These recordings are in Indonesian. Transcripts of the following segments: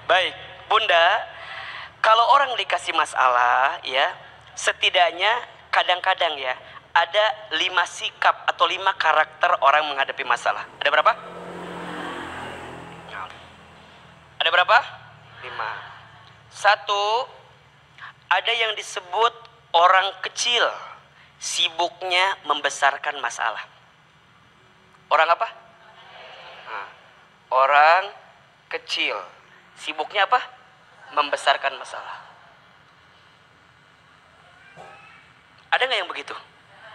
Baik, Bunda, kalau orang dikasih masalah ya, setidaknya kadang-kadang ya ada 5 sikap atau 5 karakter orang menghadapi masalah. Ada berapa? Ada berapa? 5. Satu, ada yang disebut orang kecil, sibuknya membesarkan masalah. Orang apa? Nah, orang kecil, sibuknya apa? Membesarkan masalah. Ada nggak yang begitu?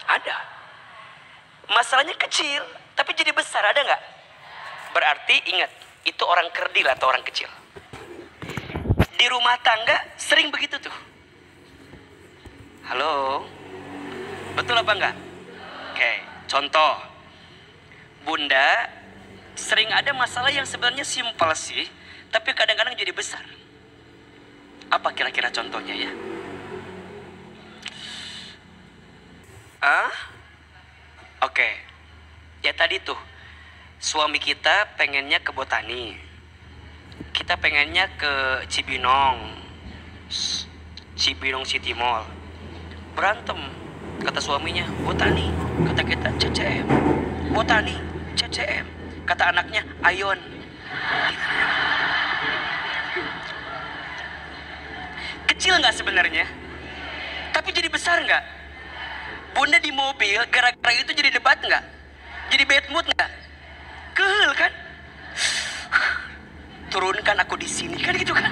Ada. Masalahnya kecil, tapi jadi besar, ada nggak? Berarti ingat, itu orang kerdil atau orang kecil. Di rumah tangga sering begitu tuh. Halo, betul apa enggak? Oke, contoh, Bunda sering ada masalah yang sebenarnya simpel sih, tapi kadang-kadang jadi besar. Apa kira-kira contohnya ya? Oke, ya tadi tuh suami kita pengennya ke Botani, kita pengennya ke Cibinong City Mall. Berantem, kata suaminya Botani, kata kita CCM. Botani, CCM, kata anaknya Ayon. Kecil nggak sebenarnya, tapi jadi besar nggak? Bunda di mobil gara-gara itu jadi debat nggak? Jadi bad mood nggak? Kehel kan? Turunkan aku di sini kan gitu kan?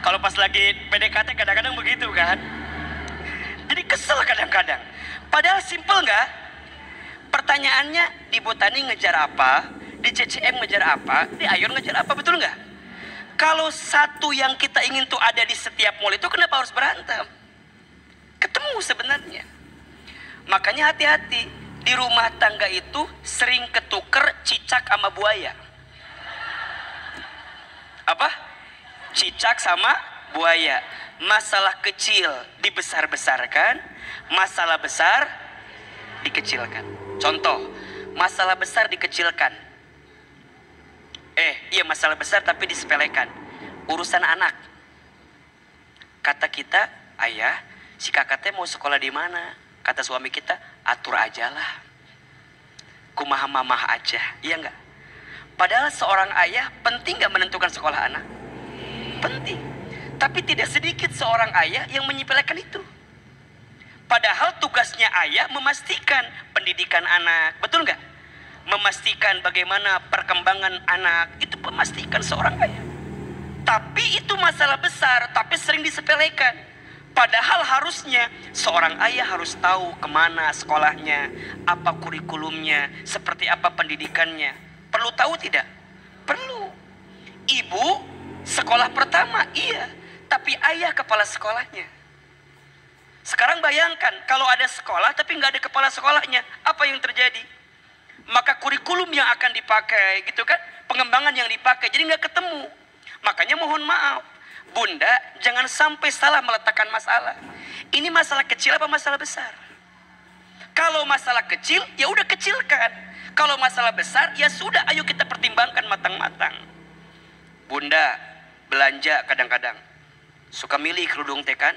Kalau pas lagi PDKT kadang-kadang begitu kan? Jadi kesel kadang-kadang. Padahal simple nggak? Pertanyaannya, di Botani ngejar apa? Di CCM ngejar apa? Di Ayon ngejar apa? Betul nggak? Kalau satu yang kita ingin tuh ada di setiap mall itu, kenapa harus berantem? Ketemu sebenarnya. Makanya hati-hati. Di rumah tangga itu sering ketuker cicak sama buaya. Apa? Cicak sama buaya. Masalah kecil dibesar-besarkan, masalah besar dikecilkan. Contoh, masalah besar dikecilkan. Iya masalah besar tapi disepelekan. Urusan anak. Kata kita, ayah, si kakak teh mau sekolah di mana? Kata suami kita, atur aja lah. Kumaha mamah aja, iya enggak? Padahal seorang ayah penting gak menentukan sekolah anak? Penting. Tapi tidak sedikit seorang ayah yang menyepelekan itu. Padahal tugasnya ayah memastikan pendidikan anak. Betul nggak? Memastikan bagaimana perkembangan anak. Itu memastikan seorang ayah. Tapi itu masalah besar, tapi sering disepelekan. Padahal harusnya seorang ayah harus tahu kemana sekolahnya, apa kurikulumnya, seperti apa pendidikannya. Perlu tahu tidak? Perlu. Ibu sekolah pertama, iya. Tapi ayah kepala sekolahnya. Sekarang bayangkan kalau ada sekolah tapi nggak ada kepala sekolahnya, apa yang terjadi? Maka kurikulum yang akan dipakai gitu kan, pengembangan yang dipakai jadi nggak ketemu. Makanya mohon maaf, Bunda jangan sampai salah meletakkan masalah. Ini masalah kecil apa masalah besar? Kalau masalah kecil ya udah kecilkan. Kalau masalah besar ya sudah, ayo kita pertimbangkan matang-matang. Bunda belanja kadang-kadang suka milih kerudung teh kan,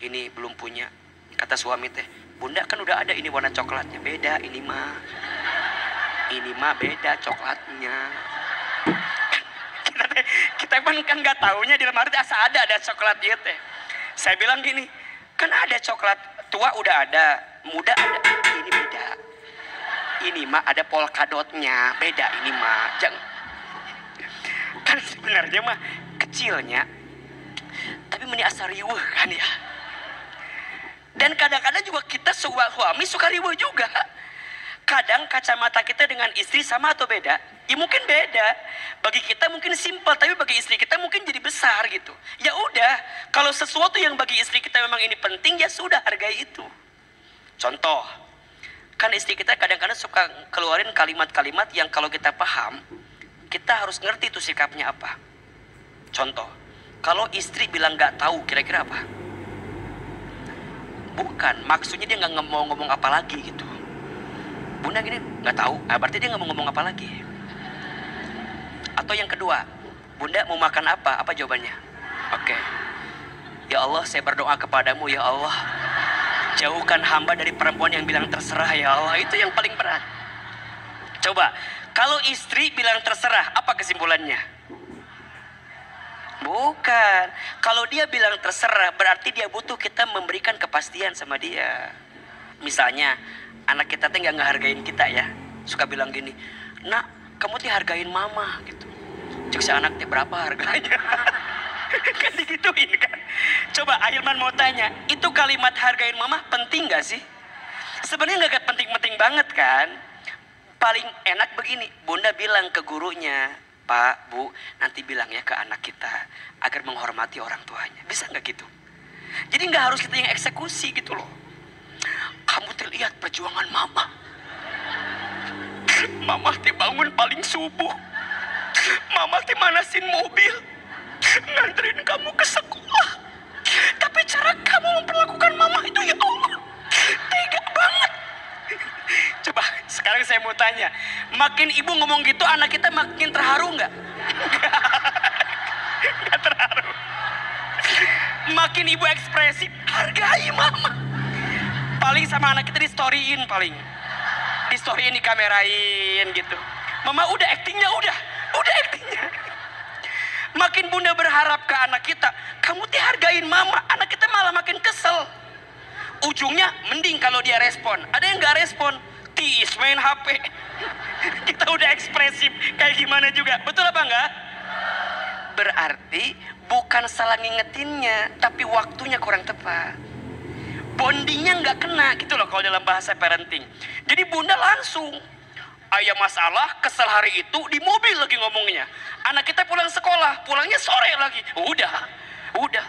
ini belum punya, kata suami teh, Bunda kan udah ada ini warna coklatnya, beda ini mah beda coklatnya. kita kan nggak taunya di lemari asa ada coklat dia teh. Saya bilang gini, kan ada coklat tua udah ada, muda ada, ini beda, ini mah ada polkadotnya, beda ini mah. Jangan, kan sebenarnya mah kecilnya tapi meni asa riweuh kan ya. Dan kadang-kadang juga kita suami suka riweuh juga. Kadang kacamata kita dengan istri sama atau beda? Ya mungkin beda. Bagi kita mungkin simpel, tapi bagi istri kita mungkin jadi besar gitu. Ya udah, kalau sesuatu yang bagi istri kita memang ini penting, ya sudah hargai itu. Contoh, kan istri kita kadang-kadang suka keluarin kalimat-kalimat yang kalau kita paham, kita harus ngerti itu sikapnya apa. Contoh, kalau istri bilang nggak tahu, kira-kira apa? Bukan, maksudnya dia nggak mau ngomong apa lagi gitu. Bunda gini, nggak tahu, berarti dia nggak mau ngomong apa lagi. Atau yang kedua, Bunda mau makan apa? Apa jawabannya? Oke. Ya Allah, saya berdoa kepadamu ya Allah, jauhkan hamba dari perempuan yang bilang terserah ya Allah. Itu yang paling berat. Coba, kalau istri bilang terserah, apa kesimpulannya? Bukan. Kalau dia bilang terserah, berarti dia butuh kita memberikan kepastian sama dia. Misalnya, anak kita tuh nggak ngehargain kita ya. Suka bilang gini, nak, kamu tuh hargain mama gitu. Cek si anak tuh berapa harganya? Kan digituin kan. Coba Ahilman mau tanya, itu kalimat hargain mama penting gak sih? Sebenarnya gak penting-penting banget kan. Paling enak begini, Bunda bilang ke gurunya, Pak, Bu, nanti bilang ya ke anak kita agar menghormati orang tuanya. Bisa gak gitu? Jadi gak harus kita yang eksekusi gitu loh. Kamu terlihat perjuangan mama. Mama teh bangun paling subuh. Mama teh manasin mobil, nganterin kamu ke sekolah. Tapi cara kamu memperlakukan mama itu ya Allah, tega banget. Coba sekarang saya mau tanya, makin ibu ngomong gitu anak kita makin terharu nggak? Nggak terharu. Makin ibu ekspresif, hargai mama. Paling sama anak kita di storyin, paling di storyin, dikamerain gitu. Mama udah actingnya udah actingnya. Makin bunda berharap ke anak kita, kamu dihargain mama, anak kita malah makin kesel. Ujungnya mending kalau dia respon. Ada yang gak respon, tis main HP. Kita udah ekspresif kayak gimana juga, betul apa enggak? Berarti bukan salah ngingetinnya, tapi waktunya kurang tepat. Bondingnya nggak kena gitu loh kalau dalam bahasa parenting. Jadi bunda langsung, ayah masalah, kesel hari itu di mobil lagi ngomongnya. Anak kita pulang sekolah, pulangnya sore lagi. Udah.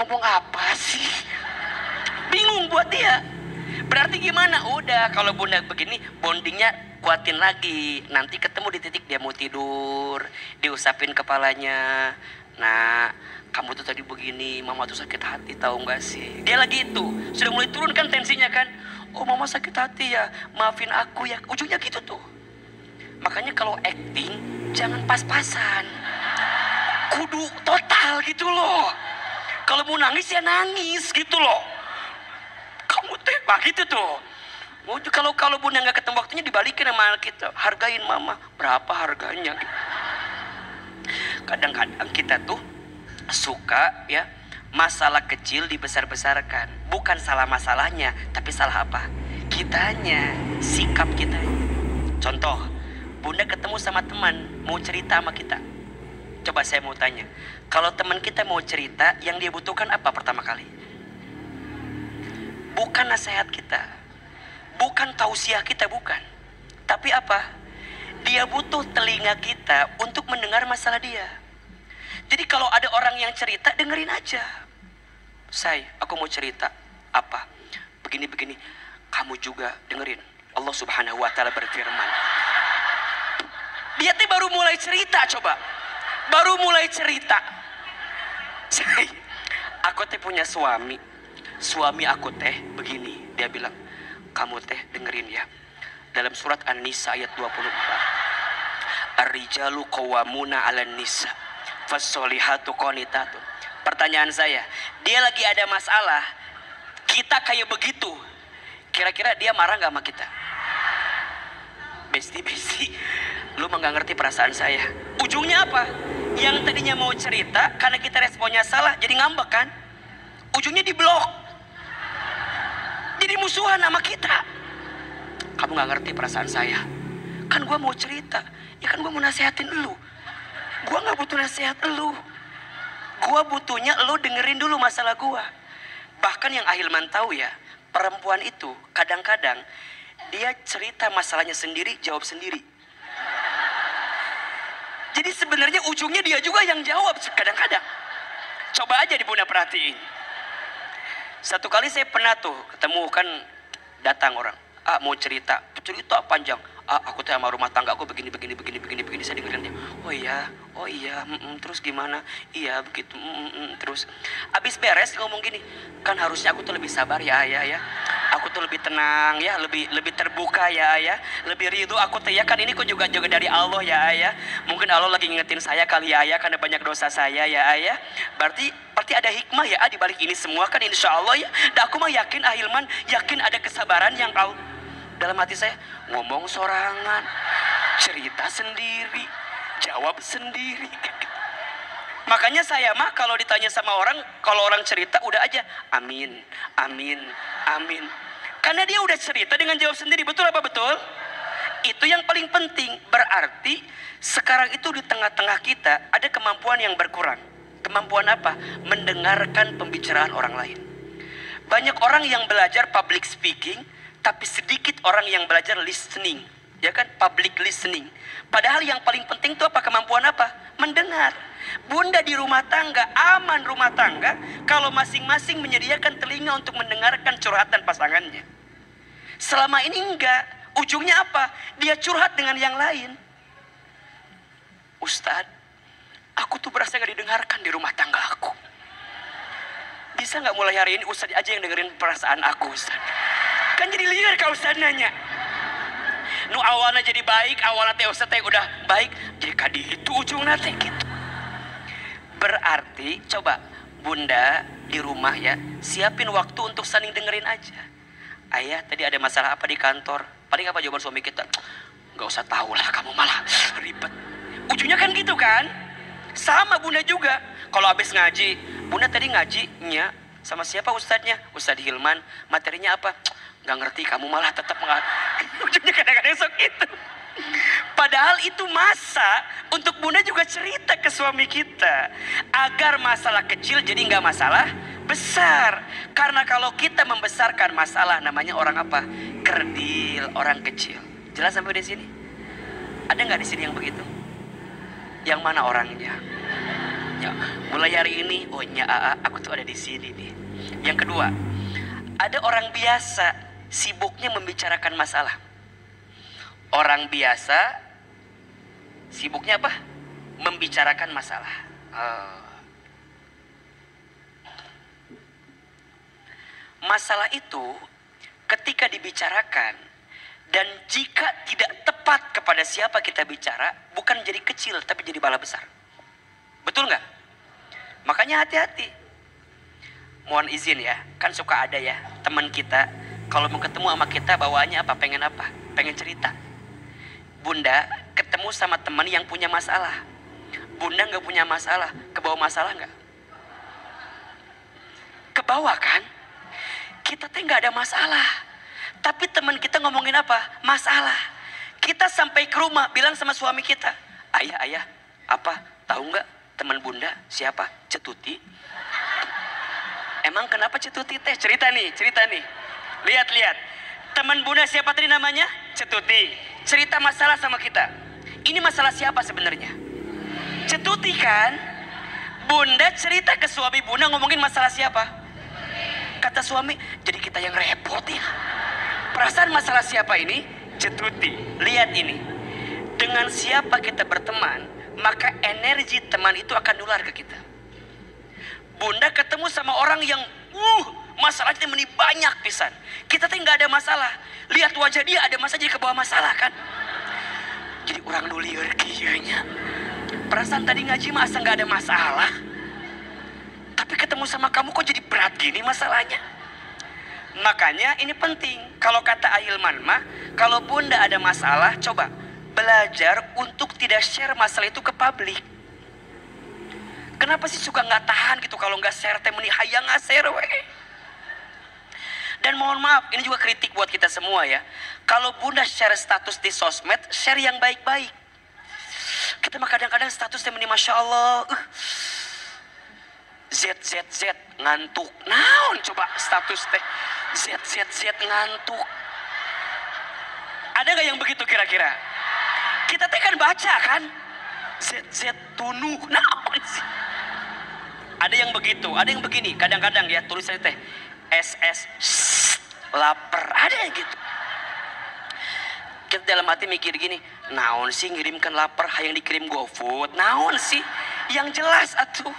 Ngomong apa sih? Bingung buat dia. Berarti gimana? Udah, kalau bunda begini, bondingnya kuatin lagi. Nanti ketemu di titik dia mau tidur, diusapin kepalanya. Nah, kamu tuh tadi begini, mama tuh sakit hati, tahu nggak sih? Dia lagi itu, sudah mulai turun kan tensinya kan? Oh, mama sakit hati ya, maafin aku ya. Ujungnya gitu tuh. Makanya kalau acting, jangan pas-pasan. Kudu total gitu loh. Kalau mau nangis ya nangis gitu loh. Kamu tebak gitu tuh. Kalau bunda nggak ketemu waktunya, dibalikin sama anak kita. Hargain mama, berapa harganya? Kadang-kadang kita tuh suka ya masalah kecil dibesar-besarkan. Bukan salah masalahnya, tapi salah apa? Kitanya, sikap kita. Contoh, bunda ketemu sama teman mau cerita sama kita. Coba saya mau tanya, kalau teman kita mau cerita, yang dia butuhkan apa pertama kali? Bukan nasihat kita, bukan tausiah kita, bukan. Tapi apa? Dia butuh telinga kita untuk mendengar masalah dia. Jadi kalau ada orang yang cerita, dengerin aja. Aku mau cerita. Apa? Begini-begini. Kamu juga dengerin. Allah Subhanahu wa ta'ala berfirman. Dia tuh baru mulai cerita, coba. Baru mulai cerita. Aku teh punya suami. Suami aku teh begini. Dia bilang, kamu teh dengerin ya. Dalam surat An-Nisa ayat 24. Ar-rijalu qawwamuna 'alan nisa. Fassolihatu qanitatun. Pertanyaan saya, dia lagi ada masalah, kita kayak begitu, kira-kira dia marah gak sama kita? Besti, lu mah gak ngerti perasaan saya. Ujungnya apa? Yang tadinya mau cerita, karena kita responnya salah, jadi ngambek kan? Ujungnya diblok, jadi musuhan sama kita. Kamu gak ngerti perasaan saya. Kan gua mau cerita, ya kan gua mau nasihatin lu. Gua gak butuh nasihat lu. Gua butuhnya lu dengerin dulu masalah gua. Bahkan yang Ahilman tahu ya, perempuan itu kadang-kadang dia cerita masalahnya sendiri, jawab sendiri. Jadi sebenarnya ujungnya dia juga yang jawab kadang-kadang. Coba aja di bunda perhatiin. Satu kali saya pernah tuh ketemu kan, datang orang, mau cerita panjang. Aku tuh sama rumah tangga aku begini. Saya dengerin dia. Oh iya, terus gimana? Iya begitu, terus. Abis beres ngomong gini, kan harusnya aku tuh lebih sabar ya ayah ya. Aku aku tuh lebih tenang ya, lebih terbuka ya ayah, lebih ridho aku tuh ya, kan ini kok juga dari Allah ya ayah. Mungkin Allah lagi ngingetin saya kali ya ayah, karena banyak dosa saya ya ayah. Berarti ada hikmah ya di balik ini semua kan, insya Allah ya. Dan aku mah yakin, Ahilman yakin ada kesabaran yang dalam hati saya, ngomong sorangan, cerita sendiri, jawab sendiri. Makanya saya mah kalau ditanya sama orang, kalau orang cerita udah aja amin, amin, amin. Karena dia udah cerita dengan jawab sendiri, betul apa betul? Itu yang paling penting. Berarti sekarang itu di tengah-tengah kita ada kemampuan yang berkurang. Kemampuan apa? Mendengarkan pembicaraan orang lain. Banyak orang yang belajar public speaking, tapi sedikit orang yang belajar listening. Ya kan, public listening. Padahal yang paling penting itu apa? Kemampuan apa? Mendengar. Bunda di rumah tangga, aman rumah tangga kalau masing-masing menyediakan telinga untuk mendengarkan curhatan pasangannya. Selama ini enggak. Ujungnya apa? Dia curhat dengan yang lain. Ustadz, aku tuh berasa gak didengarkan di rumah tangga aku. Bisa gak mulai hari ini Ustadz aja yang dengerin perasaan aku, Ustadz? Kan jadi liar kalau Ustadz nanya. Nu awalnya jadi baik, awalnya teh Ustadz teh udah baik, jadi kadi itu ujungnya teh gitu. Berarti coba Bunda di rumah ya, siapin waktu untuk saling dengerin aja. Ayah tadi ada masalah apa di kantor? Paling apa jawaban suami kita? Gak usah tahu lah, kamu malah ribet. Ujungnya kan gitu kan? Sama Bunda juga. Kalau habis ngaji, Bunda tadi ngajinya sama siapa ustadznya? Ustadz Hilman. Materinya apa? Gak ngerti, kamu malah tetap ujungnya kadang-kadang sok itu. Padahal itu masa untuk Bunda juga cerita ke suami kita, agar masalah kecil jadi nggak masalah besar. Karena kalau kita membesarkan masalah, namanya orang apa? Kerdil, orang kecil. Jelas sampai di sini? Ada nggak di sini yang begitu? Yang mana orangnya? Ya, mulai hari ini, oh nya aku tuh ada di sini nih. Yang kedua, ada orang biasa sibuknya membicarakan masalah. Orang biasa sibuknya apa? Membicarakan masalah. Masalah itu ketika dibicarakan dan jika tidak tepat kepada siapa kita bicara, bukan jadi kecil tapi jadi bala besar. Betul nggak? Makanya hati-hati. Mohon izin ya, kan suka ada ya teman kita kalau mau ketemu sama kita bawaannya apa? Pengen apa? Pengen cerita. Bunda ketemu sama teman yang punya masalah. Bunda nggak punya masalah, ke bawah masalah nggak? Ke bawah kan? Kita teh nggak ada masalah, tapi teman kita ngomongin apa? Masalah. Kita sampai ke rumah bilang sama suami kita, ayah, apa? Tahu nggak teman Bunda siapa? Cetuti. Emang kenapa Cetuti teh? Cerita nih. Lihat. Teman Bunda siapa tadi namanya? Cetuti. Cerita masalah sama kita. Ini masalah siapa sebenarnya? Cetuti kan? Bunda cerita ke suami Bunda ngomongin masalah siapa? Kata suami, jadi kita yang repot ya. Perasaan masalah siapa ini? Cetuti. Lihat ini. Dengan siapa kita berteman, maka energi teman itu akan nular ke kita. Bunda ketemu sama orang yang masalahnya meni banyak pisan. Kita tuh nggak ada masalah. Lihat wajah dia ada masalah jadi ke bawah masalah kan. Jadi orang nu lieur kieu nya. Perasaan tadi ngaji mah asa nggak ada masalah. Tapi ketemu sama kamu kok jadi berat gini masalahnya. Makanya ini penting. Kalau kata Ahilman mah, kalau Bunda ada masalah, coba belajar untuk tidak share masalah itu ke publik. Kenapa sih suka nggak tahan gitu kalau nggak share teh meni hayang nge-share we. Dan mohon maaf, ini juga kritik buat kita semua ya. Kalau Bunda share status di sosmed, share yang baik-baik. Kita mah kadang-kadang status teh meni Masya Allah. ZZZ ngantuk. Naon coba status teh ZZZ ngantuk. Ada gak yang begitu kira-kira? Kita teh kan baca kan? ZZ tunuh. Naon sih? Ada yang begitu, ada yang begini. Kadang-kadang ya tulisannya teh SS lapar, ada yang gitu. Kita dalam hati mikir gini, naon sih ngirimkan lapar, hayang dikirim GoFood, naon sih? Yang jelas atuh.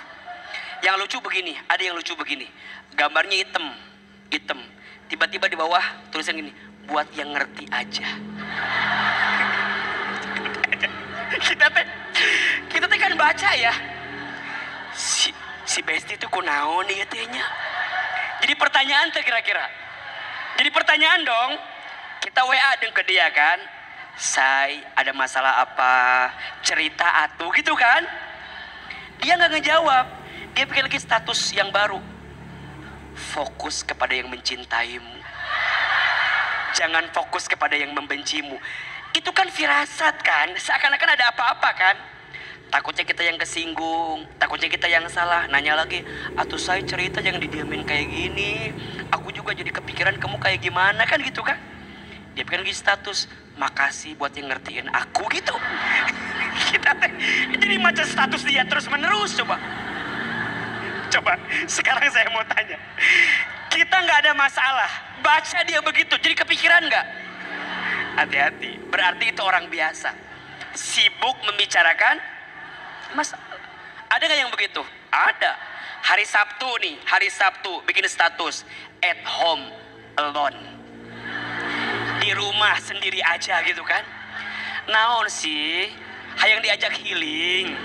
Yang lucu begini, ada yang lucu begini. Gambarnya hitam. Tiba-tiba di bawah tulisan gini, buat yang ngerti aja. kita teh kan baca ya, si Besti itu kunaon nih katanya. Jadi pertanyaan tuh kira-kira. Jadi pertanyaan dong, kita WA deng ke dia kan, say ada masalah apa, cerita atuh gitu kan. Dia nggak ngejawab, dia bikin lagi status yang baru, fokus kepada yang mencintaimu, jangan fokus kepada yang membencimu. Itu kan firasat kan, seakan-akan ada apa-apa kan. Takutnya kita yang kesinggung, takutnya kita yang salah. Nanya lagi, atuh saya cerita jangan didiamin kayak gini, aku juga jadi kepikiran kamu kayak gimana kan gitu kan. Dia bikin lagi status, makasih buat yang ngertiin aku gitu. Kita teh jadi macam status dia terus menerus. Coba sekarang saya mau tanya, kita nggak ada masalah, baca dia begitu jadi kepikiran nggak? Hati-hati, berarti itu orang biasa, sibuk membicarakan masalah. Ada nggak yang begitu? Ada. Hari Sabtu nih, hari Sabtu bikin status at home alone, di rumah sendiri aja gitu kan. Naon sih, hayang diajak healing,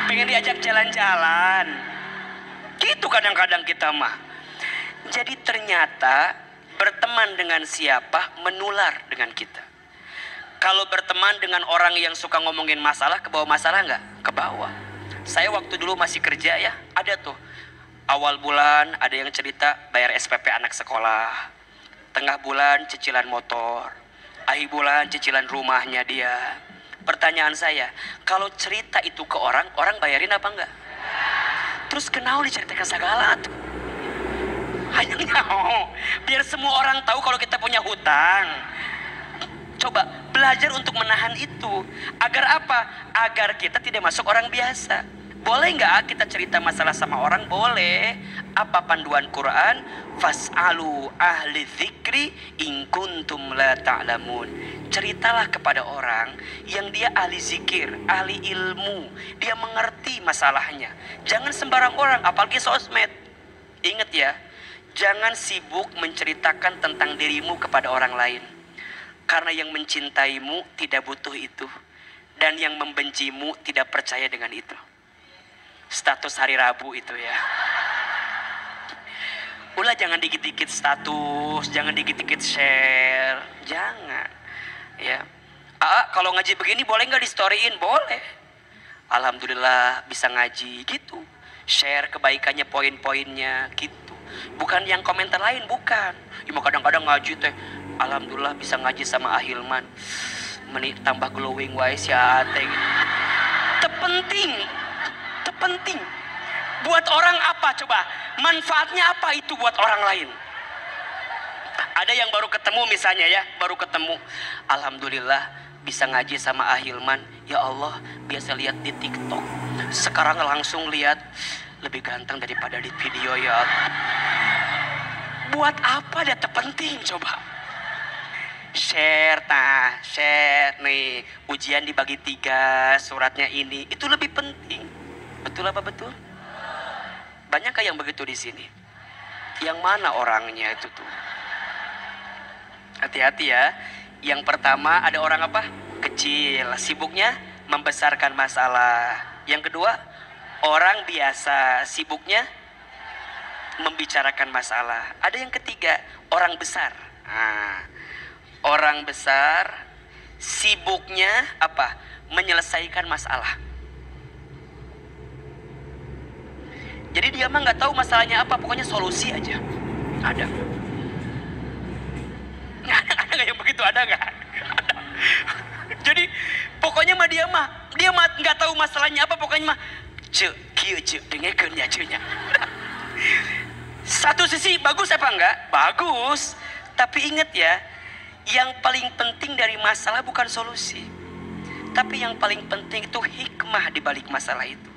pengen diajak jalan-jalan gitu kadang-kadang kita mah. Jadi ternyata berteman dengan siapa menular dengan kita. Kalau berteman dengan orang yang suka ngomongin masalah, ke bawah masalah nggak? Ke bawah. Saya waktu dulu masih kerja ya, ada tuh awal bulan ada yang cerita bayar SPP anak sekolah, tengah bulan cicilan motor, akhir bulan cicilan rumahnya dia. Pertanyaan saya, kalau cerita itu ke orang, orang bayarin apa enggak? Terus kenal diceritakan segala tuh. Hanya nyaho, biar semua orang tahu kalau kita punya hutang. Coba belajar untuk menahan itu. Agar apa? Agar kita tidak masuk orang biasa. Boleh nggak kita cerita masalah sama orang? Boleh. Apa panduan Quran? Fas'alu ahli dzikri in kuntum la ta'lamun. Ceritalah kepada orang yang dia ahli zikir, ahli ilmu, dia mengerti masalahnya. Jangan sembarang orang, apalagi sosmed. Ingat ya, jangan sibuk menceritakan tentang dirimu kepada orang lain. Karena yang mencintaimu tidak butuh itu, dan yang membencimu tidak percaya dengan itu. Status hari Rabu itu ya. Ulah jangan dikit-dikit status, jangan dikit-dikit share, jangan. Ya, kalau ngaji begini boleh nggak di storyin? Boleh. Alhamdulillah bisa ngaji gitu. Share kebaikannya, poin-poinnya gitu. Bukan yang komentar lain, bukan. Cuma kadang-kadang ngaji teh, alhamdulillah bisa ngaji sama Ahilman. Menit tambah glowing wise ya teh. Terpenting. Buat orang apa coba? Manfaatnya apa itu buat orang lain? Ada yang baru ketemu misalnya ya, baru ketemu. Alhamdulillah bisa ngaji sama Ahilman. Ya Allah, biasa lihat di TikTok. Sekarang langsung lihat lebih ganteng daripada di video ya. Buat apa dia terpenting coba? Share nih, ujian dibagi 3, suratnya ini, itu lebih penting. Betul apa betul? Banyak yang begitu di sini? Yang mana orangnya itu tuh? Hati-hati ya. Yang pertama ada orang apa? Kecil, sibuknya membesarkan masalah. Yang kedua, orang biasa, sibuknya membicarakan masalah. Ada yang ketiga, orang besar. Orang besar sibuknya apa? Menyelesaikan masalah. Jadi dia mah nggak tahu masalahnya apa, pokoknya solusi aja. Ada nggak yang begitu? Ada nggak? Ada. Jadi pokoknya mah dia nggak tahu masalahnya apa, pokoknya mah kieu dengekeun ya nya. Satu sisi bagus apa enggak? Bagus. Tapi ingat ya, yang paling penting dari masalah bukan solusi, tapi yang paling penting itu hikmah di balik masalah itu.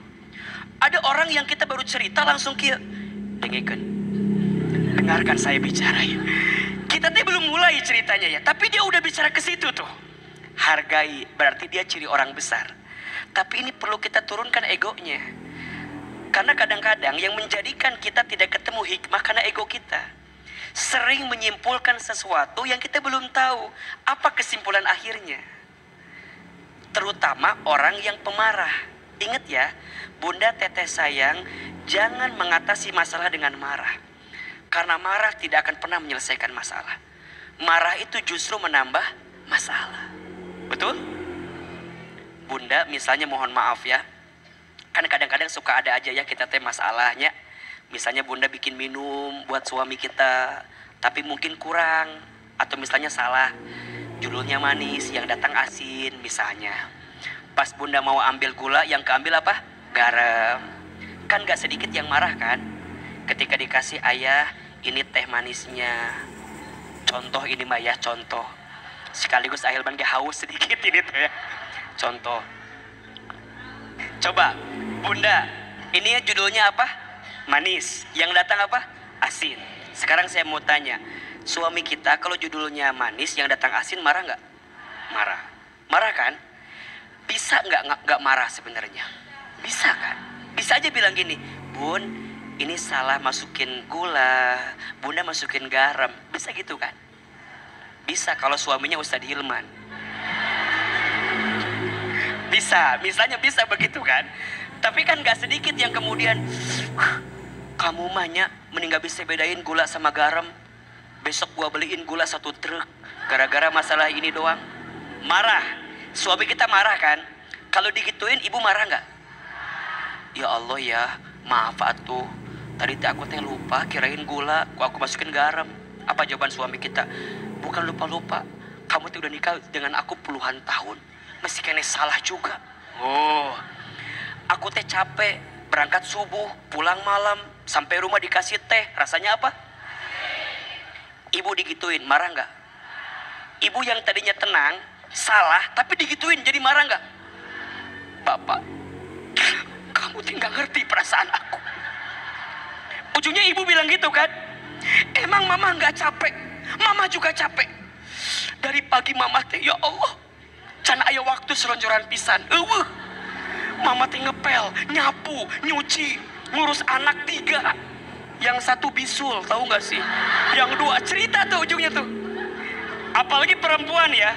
Ada orang yang kita baru cerita langsung kieu dengarkan saya bicara ya. Kita tuh belum mulai ceritanya ya, tapi dia udah bicara ke situ tuh. Hargai, berarti dia ciri orang besar. Tapi ini perlu kita turunkan egonya. Karena kadang-kadang yang menjadikan kita tidak ketemu hikmah karena ego kita. sering menyimpulkan sesuatu yang kita belum tahu apa kesimpulan akhirnya. Terutama orang yang pemarah. Ingat ya, Bunda Teteh sayang, jangan mengatasi masalah dengan marah. Karena marah tidak akan pernah menyelesaikan masalah. Marah itu justru menambah masalah. Betul? Bunda misalnya mohon maaf ya, kan kadang-kadang suka ada aja ya kita teh masalahnya. Misalnya Bunda bikin minum buat suami kita, tapi mungkin kurang. Atau misalnya salah, judulnya manis, yang datang asin misalnya. Pas Bunda mau ambil gula, yang keambil apa? Garam. Kan gak sedikit yang marah kan? Ketika dikasih, ayah ini teh manisnya. Contoh ini mah ya, contoh. Sekaligus ahilman ge haus sedikit ini tuh ya. Contoh. Coba, Bunda, ini ya judulnya apa? Manis. Yang datang apa? Asin. Sekarang saya mau tanya, suami kita kalau judulnya manis, yang datang asin, marah nggak? Marah. Marah kan? Bisa nggak marah sebenarnya? Bisa kan? Bisa aja bilang gini, Bun, ini salah masukin gula, Bunda masukin garam. Bisa gitu kan? Bisa kalau suaminya Ustadz Hilman. Bisa, misalnya bisa begitu kan? Tapi kan gak sedikit yang kemudian, kamu mahnya mending gak bisa bedain gula sama garam. Besok gua beliin gula 1 truk gara-gara masalah ini doang. Marah. Suami kita marah kan? Kalau digituin ibu marah gak? Ya Allah ya, maaf atuh. Tadi aku teh lupa kirain gula, aku masukin garam. Apa jawaban suami kita? Bukan lupa-lupa, kamu tuh udah nikah dengan aku puluhan tahun, masih kena salah juga. Oh, aku teh capek, berangkat subuh, pulang malam, sampai rumah dikasih teh, rasanya apa? Ibu digituin, marah nggak? Ibu yang tadinya tenang, salah, tapi digituin, jadi marah nggak? Bapak, kamu tinggal ngerti perasaan aku. Ujungnya ibu bilang gitu kan? Emang mama nggak capek? Mama juga capek. Dari pagi mama teh, ya Allah, can aya waktu selonjoran pisan. Mama teh ngepel, nyapu, nyuci, ngurus anak 3. Yang 1 bisul, tahu nggak sih? Yang 2 cerita tuh ujungnya tuh. Apalagi perempuan ya,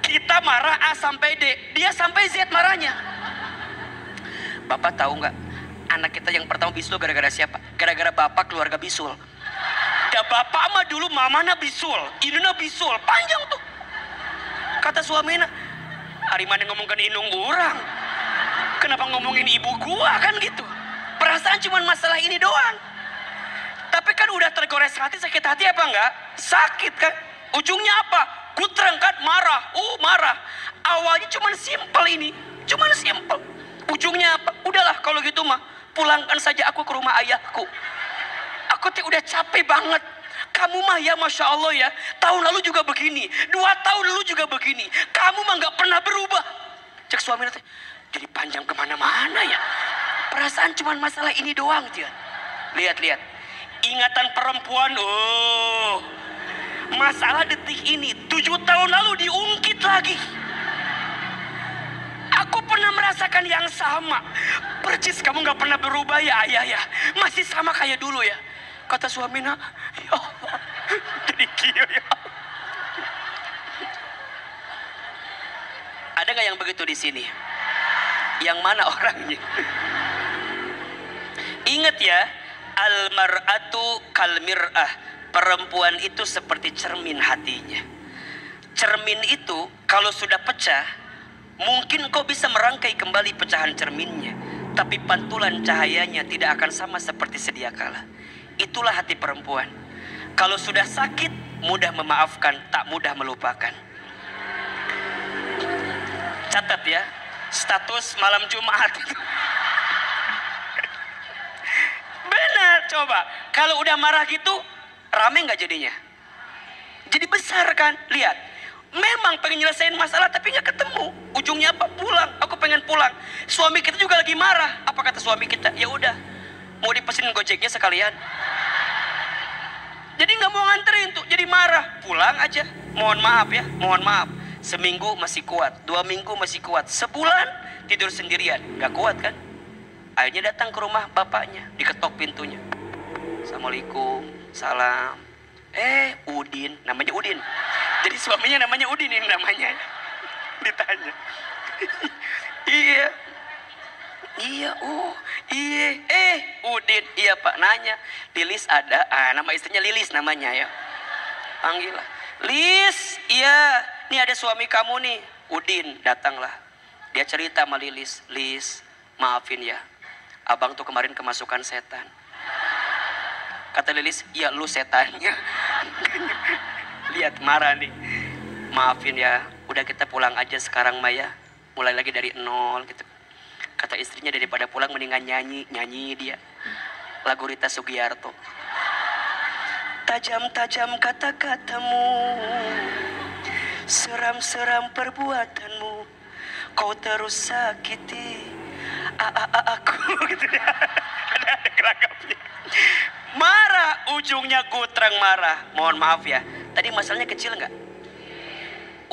kita marah A sampai D, dia sampai Z marahnya. Bapak tahu nggak? Anak kita yang pertama bisul gara-gara siapa? Gara-gara bapak keluarga bisul. Da bapak mah dulu mamana bisul, induna bisul, panjang tuh. Kata suaminya, hari mana ngomongin indung orang? Kenapa ngomongin ibu gua kan gitu? Perasaan cuma masalah ini doang. Tapi kan udah tergores hati, sakit hati apa enggak? Sakit kan? Ujungnya apa? Kutreng kan? Marah. Marah. Awalnya cuma simpel ini. Cuma simpel. Ujungnya apa? Udahlah kalau gitu mah, pulangkan saja aku ke rumah ayahku. Aku tuh udah capek banget. Kamu mah ya Masya Allah ya, tahun lalu juga begini, 2 tahun lalu juga begini. Kamu mah gak pernah berubah. Cek suami nanti, jadi panjang kemana-mana ya. Perasaan cuma masalah ini doang dia. Lihat-lihat, ingatan perempuan, masalah detik ini 7 tahun lalu diungkit lagi. Aku pernah merasakan yang sama. Percis kamu gak pernah berubah ya ayah ya, masih sama kayak dulu ya. Kata suaminya, ya Allah, jadi kieu ya. Ada nggak yang begitu di sini? Yang mana orangnya? Ingat ya, al-mar'atu kal-mir'ah. Perempuan itu seperti cermin hatinya. Cermin itu kalau sudah pecah, mungkin kau bisa merangkai kembali pecahan cerminnya, tapi pantulan cahayanya tidak akan sama seperti sedia kala. Itulah hati perempuan. Kalau sudah sakit, mudah memaafkan, tak mudah melupakan. Catat ya, status malam Jumat. Benar, coba. Kalau udah marah gitu, rame nggak jadinya? Jadi besar kan? Lihat, memang pengen nyelesain masalah tapi nggak ketemu. Ujungnya apa? Pulang. Aku pengen pulang. Suami kita juga lagi marah. Apa kata suami kita? Ya udah, mau dipesenin Gojeknya sekalian. Jadi nggak mau nganterin tuh, jadi marah. Pulang aja. Mohon maaf ya, mohon maaf. Seminggu masih kuat, 2 minggu masih kuat, sebulan tidur sendirian, nggak kuat kan? Akhirnya datang ke rumah bapaknya, diketok pintunya. Assalamualaikum, salam. Udin, namanya Udin. Jadi suaminya namanya Udin yang namanya. Ditanya. Iya. Iya, iya. Udin, iya Pak, nanya. Lilis ada, nama istrinya Lilis namanya ya. Panggil lah. Lis, iya, nih ada suami kamu nih. Udin, datanglah. Dia cerita sama Lilis. Lis, maafin ya, abang tuh kemarin kemasukan setan. Kata Lilis, iya lu setannya. Lihat marah nih. Maafin ya, udah kita pulang aja sekarang Maya. Mulai lagi dari nol gitu. Kata istrinya daripada pulang mendingan nyanyi dia. Lagu Rita Sugiarto. Tajam-tajam kata-katamu, seram-seram perbuatanmu, kau terus sakiti aku gitu ya. Ada keragapnya. Marah, ujungnya gutrang marah. Mohon maaf ya, tadi masalahnya kecil nggak?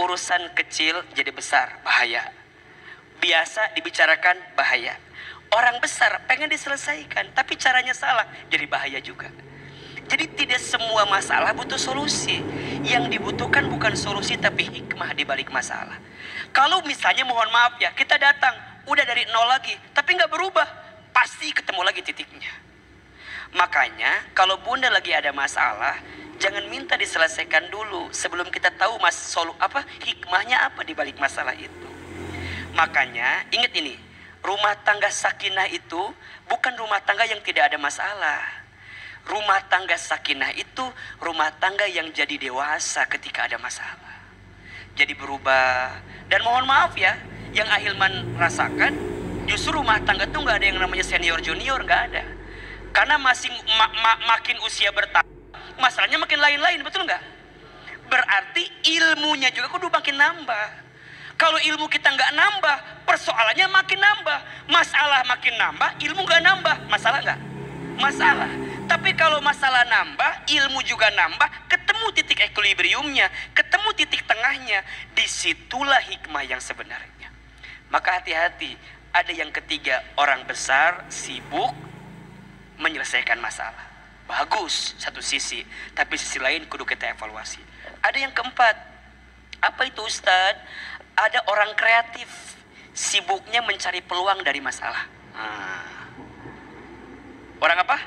Urusan kecil jadi besar, bahaya. Biasa dibicarakan, bahaya. Orang besar pengen diselesaikan, tapi caranya salah, jadi bahaya juga. Jadi tidak semua masalah butuh solusi. Yang dibutuhkan bukan solusi tapi hikmah di balik masalah. Kalau misalnya mohon maaf ya, kita datang udah dari nol lagi, tapi nggak berubah, pasti ketemu lagi titiknya. Makanya kalau bunda lagi ada masalah, jangan minta diselesaikan dulu sebelum kita tahu hikmahnya apa di balik masalah itu. Makanya ingat ini, rumah tangga sakinah itu bukan rumah tangga yang tidak ada masalah. Rumah tangga sakinah itu rumah tangga yang jadi dewasa ketika ada masalah. Jadi berubah. Dan mohon maaf ya, yang Ahilman rasakan, justru rumah tangga itu nggak ada yang namanya senior junior, nggak ada. Karena makin usia bertambah, masalahnya makin lain-lain, betul nggak? Berarti ilmunya juga kudu makin nambah. Kalau ilmu kita nggak nambah, persoalannya makin nambah. Masalah makin nambah, ilmu nggak nambah. Masalah nggak? Masalah. Tapi kalau masalah nambah, ilmu juga nambah, ketemu titik equilibriumnya, ketemu titik tengahnya, disitulah hikmah yang sebenarnya. Maka hati-hati, ada yang ketiga, orang besar sibuk menyelesaikan masalah. Bagus satu sisi, tapi sisi lain kudu kita evaluasi. Ada yang keempat, apa itu Ustadz? Ada orang kreatif, sibuknya mencari peluang dari masalah. Orang apa?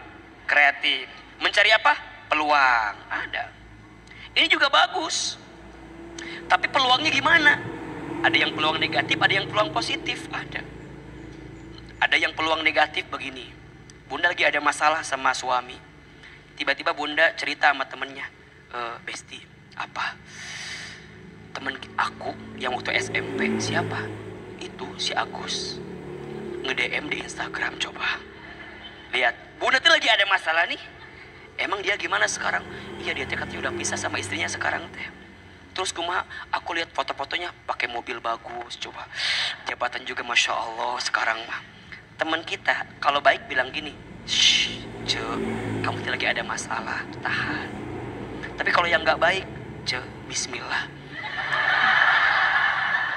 Kreatif. Mencari apa? Peluang. Ada. Ini juga bagus. Tapi peluangnya gimana? Ada yang peluang negatif, ada yang peluang positif. Ada. Ada yang peluang negatif begini. Bunda lagi ada masalah sama suami. Tiba-tiba bunda cerita sama temennya. Besti, apa? Temen aku yang waktu SMP, siapa? Itu si Agus. Nge-DM di Instagram, coba. Lihat, bunda tuh lagi ada masalah nih. Emang dia gimana sekarang? Iya, dia katanya udah pisah sama istrinya sekarang teh. Terus kumaha, aku lihat foto-fotonya pakai mobil bagus, coba. Jabatan juga Masya Allah sekarang mah. Teman kita kalau baik bilang gini, shh, kamu tuh lagi ada masalah, tahan. Tapi kalau yang nggak baik, bismillah.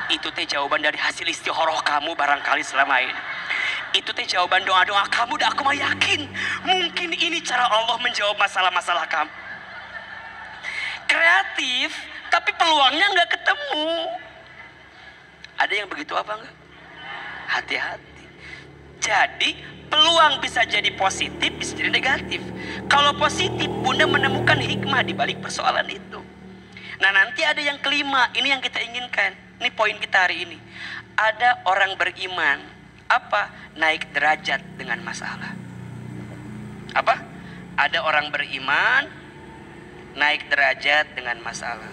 Itu teh jawaban dari hasil istihoroh kamu barangkali selama ini. Itu teh jawaban doa-doa kamu, dan aku mah yakin mungkin ini cara Allah menjawab masalah-masalah kamu. Kreatif, tapi peluangnya nggak ketemu. Ada yang begitu apa enggak? Hati-hati. Jadi peluang bisa jadi positif, bisa jadi negatif. Kalau positif, bunda menemukan hikmah di balik persoalan itu. Nah nanti ada yang kelima, ini yang kita inginkan. Ini poin kita hari ini. Ada orang beriman, apa? Naik derajat dengan masalah. Apa? Ada orang beriman, naik derajat dengan masalah.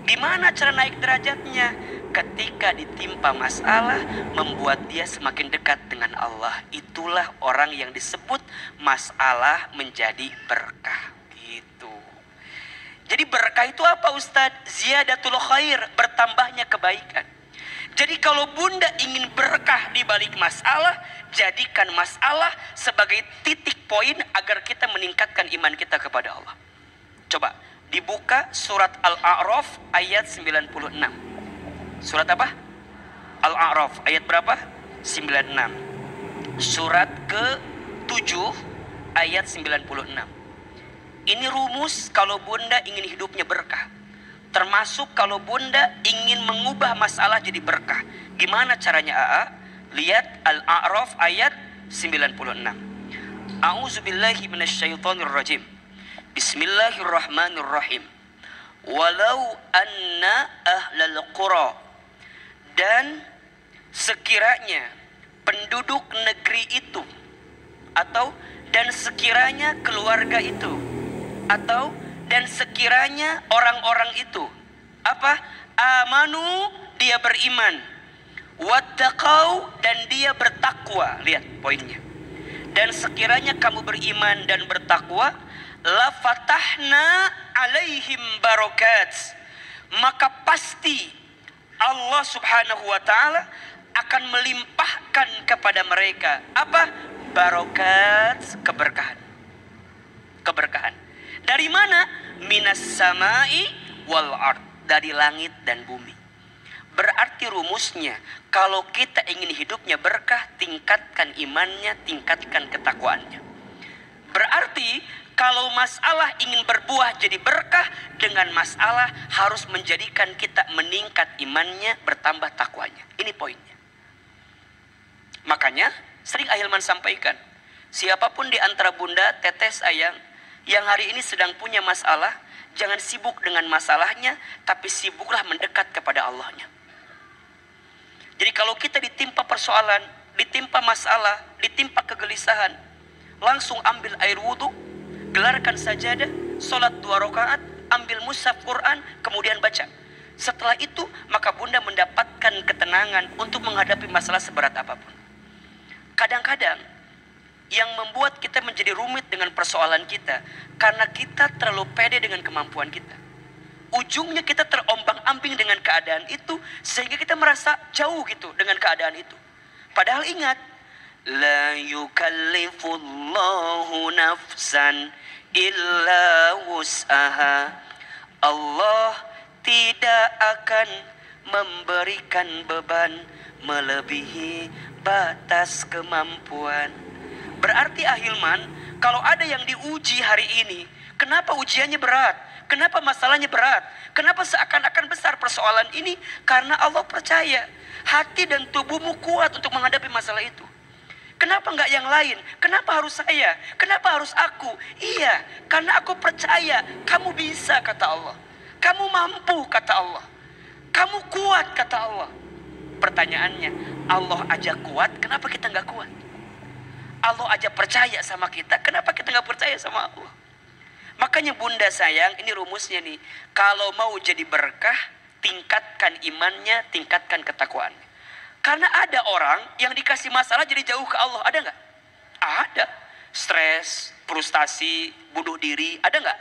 Gimana cara naik derajatnya? Ketika ditimpa masalah, membuat dia semakin dekat dengan Allah. Itulah orang yang disebut masalah menjadi berkah. Gitu. Jadi berkah itu apa Ustadz? Ziyadatul khair, bertambahnya kebaikan. Jadi kalau bunda ingin berkah di balik masalah, jadikan masalah sebagai titik poin agar kita meningkatkan iman kita kepada Allah. Coba dibuka surat Al-A'raf ayat 96. Surat apa? Al-A'raf ayat berapa? 96. Surat ke-7 ayat 96. Ini rumus kalau bunda ingin hidupnya berkah. Termasuk kalau bunda ingin mengubah masalah jadi berkah. Gimana caranya AA? Lihat Al-A'raf ayat 96. A'udzubillahi minasyaitonirrajim. Bismillahirrahmanirrahim. Walau anna ahlal qura, dan sekiranya penduduk negeri itu, atau dan sekiranya keluarga itu, atau dan sekiranya orang-orang itu, apa? Amanu, dia beriman, wattaqau, dan dia bertakwa. Lihat poinnya. Dan sekiranya kamu beriman dan bertakwa, la fatahna alaihim barakat, maka pasti Allah subhanahu wa ta'ala akan melimpahkan kepada mereka apa? Barakat, keberkahan. Keberkahan. Dari mana? Minas samai wal ard, dari langit dan bumi. Berarti rumusnya, kalau kita ingin hidupnya berkah, tingkatkan imannya, tingkatkan ketakwaannya. Berarti kalau masalah ingin berbuah jadi berkah, dengan masalah harus menjadikan kita meningkat imannya, bertambah takwanya. Ini poinnya. Makanya sering Ahilman sampaikan, siapapun di antara bunda, teteh sayang, yang hari ini sedang punya masalah, jangan sibuk dengan masalahnya, tapi sibuklah mendekat kepada Allahnya. Jadi kalau kita ditimpa persoalan, ditimpa masalah, ditimpa kegelisahan, langsung ambil air wudhu, gelarkan sajadah, sholat 2 rakaat, ambil mushaf Quran, kemudian baca. Setelah itu, maka bunda mendapatkan ketenangan untuk menghadapi masalah seberat apapun. Kadang-kadang, yang membuat kita menjadi rumit dengan persoalan kita, karena kita terlalu pede dengan kemampuan kita. Ujungnya kita terombang-ambing dengan keadaan itu, sehingga kita merasa jauh gitu dengan keadaan itu. Padahal ingat, la yukallifullahu nafsan illa wus'aha. Allah tidak akan memberikan beban melebihi batas kemampuan. Berarti Ahilman, kalau ada yang diuji hari ini, kenapa ujiannya berat? Kenapa masalahnya berat? Kenapa seakan-akan besar persoalan ini? Karena Allah percaya hati dan tubuhmu kuat untuk menghadapi masalah itu. Kenapa enggak yang lain? Kenapa harus saya? Kenapa harus aku? Iya, karena aku percaya kamu bisa, kata Allah. Kamu mampu, kata Allah. Kamu kuat, kata Allah. Pertanyaannya, Allah aja kuat, kenapa kita enggak kuat? Allah aja percaya sama kita, kenapa kita enggak percaya sama Allah? Makanya bunda sayang, ini rumusnya nih. Kalau mau jadi berkah, tingkatkan imannya, tingkatkan ketakwaannya. Karena ada orang yang dikasih masalah jadi jauh ke Allah. Ada nggak? Ada. Stres, frustasi, bunuh diri. Ada nggak?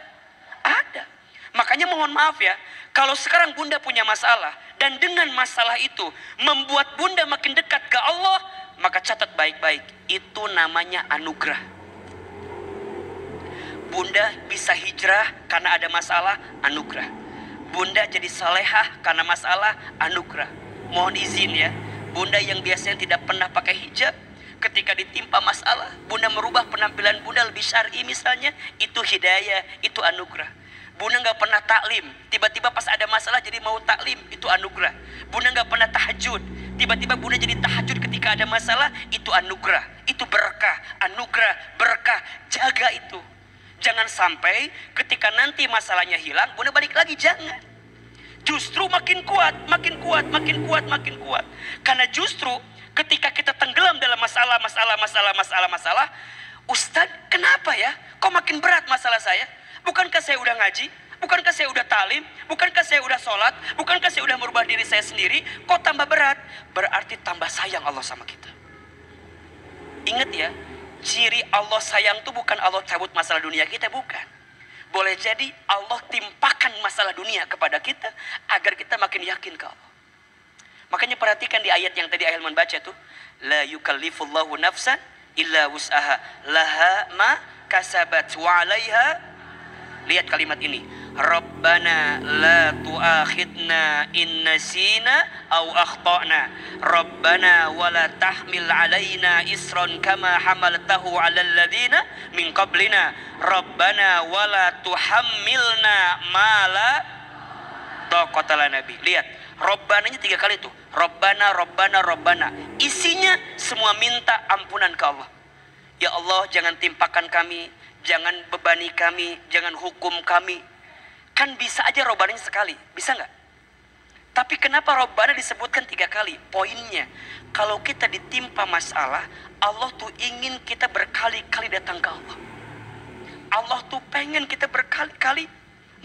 Ada. Makanya mohon maaf ya, kalau sekarang bunda punya masalah, dan dengan masalah itu membuat bunda makin dekat ke Allah, maka catat baik-baik. Itu namanya anugerah. Bunda bisa hijrah karena ada masalah, anugerah. Bunda jadi salehah karena masalah, anugerah. Mohon izin ya, bunda yang biasanya tidak pernah pakai hijab, ketika ditimpa masalah, bunda merubah penampilan bunda lebih syar'i misalnya, itu hidayah, itu anugerah. Bunda nggak pernah taklim, tiba-tiba pas ada masalah jadi mau taklim, itu anugerah. Bunda nggak pernah tahajud, tiba-tiba bunda jadi tahajud ketika ada masalah, itu anugerah, itu berkah, anugerah, berkah. Jaga itu. Jangan sampai ketika nanti masalahnya hilang, bunda balik lagi, jangan. Justru makin kuat, makin kuat, makin kuat, makin kuat. Karena justru ketika kita tenggelam dalam masalah, Ustadz, kenapa ya? Kok makin berat masalah saya? Bukankah saya udah ngaji? Bukankah saya udah talim? Bukankah saya udah sholat? Bukankah saya udah merubah diri saya sendiri? Kok tambah berat? Berarti tambah sayang Allah sama kita. Ingat ya, ciri Allah sayang itu bukan Allah cabut masalah dunia kita, bukan. Boleh jadi Allah timpakan masalah dunia kepada kita agar kita makin yakin ke Allah. Makanya perhatikan di ayat yang tadi Ahilman baca tuh, la yukallifullahu nafsan illa wus'aha laha ma kasabat wa 'alaiha. Lihat kalimat ini, Rabbana la tu'akhidna in nasina aw akhtana. Rabbana wala tahmil alaina isran kama hamaltahu 'alal ladzina min qablina. Rabbana wala tuhammilna ma la taqata lana bi. Lihat, Rabbananya 3 kali tuh. Rabbana, Rabbana, Rabbana. Isinya semua minta ampunan ke Allah. Ya Allah, jangan timpakan kami, jangan bebani kami, jangan hukum kami. Kan bisa aja Rabbananya sekali, bisa nggak? Tapi kenapa Rabbana disebutkan 3 kali? Poinnya, kalau kita ditimpa masalah, Allah tuh ingin kita berkali-kali datang ke Allah. Allah tuh pengen kita berkali-kali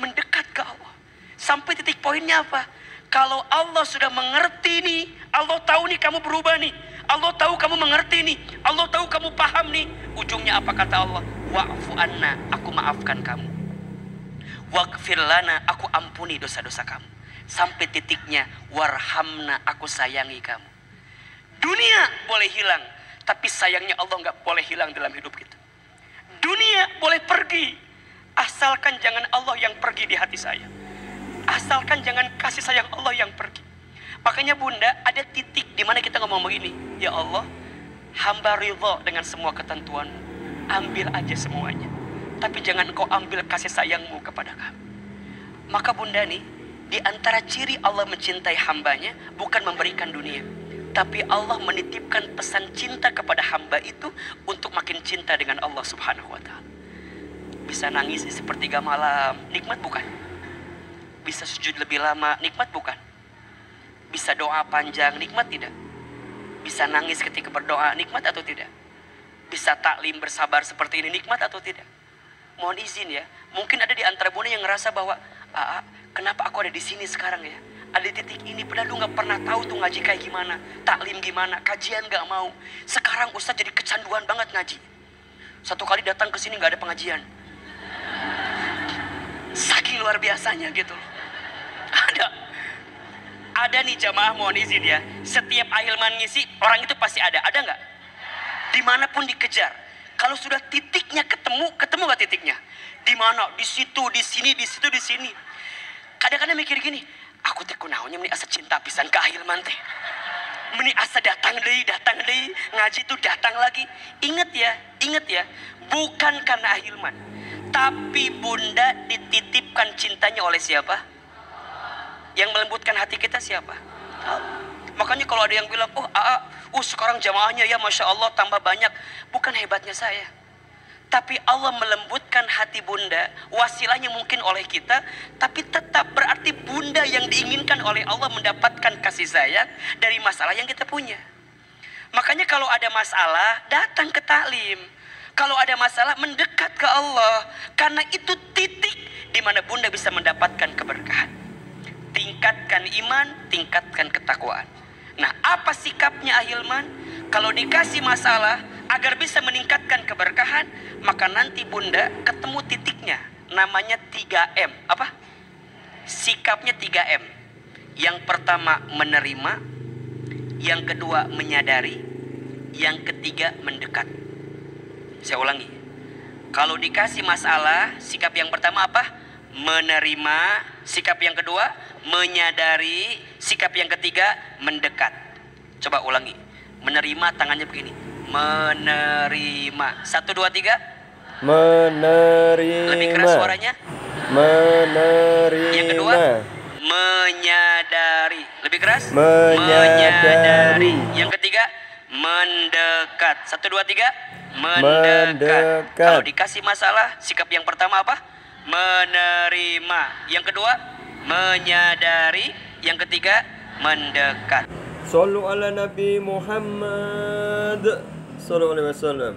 mendekat ke Allah. Sampai titik poinnya apa? Kalau Allah sudah mengerti nih, Allah tahu nih kamu berubah nih, Allah tahu kamu mengerti nih, Allah tahu kamu paham nih. Ujungnya apa kata Allah? Wa'fu anna, aku maafkan kamu. Waghfir lana, aku ampuni dosa-dosa kamu. Sampai titiknya warhamna, aku sayangi kamu. Dunia boleh hilang, tapi sayangnya Allah nggak boleh hilang dalam hidup kita. Dunia boleh pergi, asalkan jangan Allah yang pergi di hati saya. Asalkan jangan kasih sayang Allah yang pergi. Makanya Bunda, ada titik di mana kita ngomong begini, ya Allah, hamba ridha dengan semua ketentuanmu, ambil aja semuanya, tapi jangan kau ambil kasih sayangmu kepada kami. Maka Bunda nih, di antara ciri Allah mencintai hambanya bukan memberikan dunia, tapi Allah menitipkan pesan cinta kepada hamba itu untuk makin cinta dengan Allah Subhanahu wa ta'ala. Bisa nangis di sepertiga malam, nikmat bukan? Bisa sujud lebih lama, nikmat bukan? Bisa doa panjang, nikmat tidak? Bisa nangis ketika berdoa, nikmat atau tidak? Bisa taklim bersabar seperti ini, nikmat atau tidak? Mohon izin ya, mungkin ada di antara Bunda yang ngerasa bahwa kenapa aku ada di sini sekarang ya? Ada di titik ini, padahal lu gak pernah tahu tuh ngaji kayak gimana, taklim gimana, kajian gak mau. Sekarang Ustaz jadi kecanduan banget ngaji. Satu kali datang ke sini gak ada pengajian. Saking luar biasanya gitu loh. Ada nih jamaah, mohon izin ya, setiap ahilman ngisi orang itu pasti ada nggak? Dimanapun dikejar, kalau sudah titiknya ketemu nggak titiknya? Di mana? Di situ, di sini, di situ, di sini. Kadang-kadang mikir gini, aku teh kunaonnya meni asa cinta pisan ke ahilman teh, meni asa datang deh, ngaji tuh datang lagi. Ingat ya, bukan karena ahilman, tapi Bunda dititipkan cintanya oleh siapa? Yang melembutkan hati kita siapa? Makanya kalau ada yang bilang, sekarang jamaahnya ya Masya Allah tambah banyak. Bukan hebatnya saya, tapi Allah melembutkan hati Bunda. Wasilahnya mungkin oleh kita, tapi tetap berarti Bunda yang diinginkan oleh Allah mendapatkan kasih sayang dari masalah yang kita punya. Makanya kalau ada masalah, datang ke taklim. Kalau ada masalah, mendekat ke Allah. Karena itu titik di mana Bunda bisa mendapatkan keberkahan. Tingkatkan iman, tingkatkan ketakwaan. Nah, apa sikapnya ahilman? Kalau dikasih masalah agar bisa meningkatkan keberkahan, maka nanti Bunda ketemu titiknya, namanya 3M. Apa? Sikapnya 3M. Yang pertama menerima, yang kedua menyadari, yang ketiga mendekat. Saya ulangi. Kalau dikasih masalah, sikap yang pertama apa? Menerima. Sikap yang kedua menyadari. Sikap yang ketiga mendekat. Coba ulangi. Menerima, tangannya begini. Menerima. 1, 2, 3. Menerima. Lebih keras suaranya. Menerima. Yang kedua menyadari. Lebih keras. Menyadari. Yang ketiga mendekat. 1, 2, 3. Mendekat. Kalau dikasih masalah, sikap yang pertama apa? Menerima. Yang kedua menyadari. Yang ketiga mendekat. Sallu ala Nabi Muhammad sallallahu alaihi wasallam.